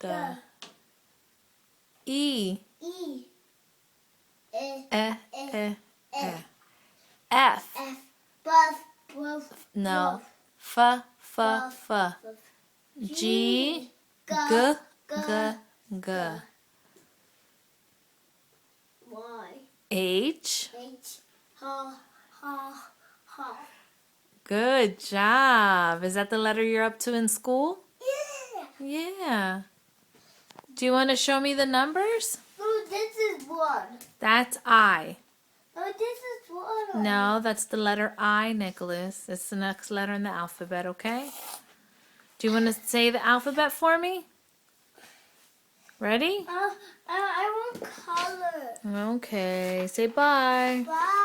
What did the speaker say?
The. E. E. F. Buff. No. F. G. G. Y. H. Ha. Good job. Is that the letter you're up to in school? Yeah. Yeah. Do you want to show me the numbers? Oh, this is one. That's I. Oh, this is one. No, that's the letter I, Nicholas. It's the next letter in the alphabet, okay? Do you want to say the alphabet for me? Ready? I want color. Okay. Say bye. Bye.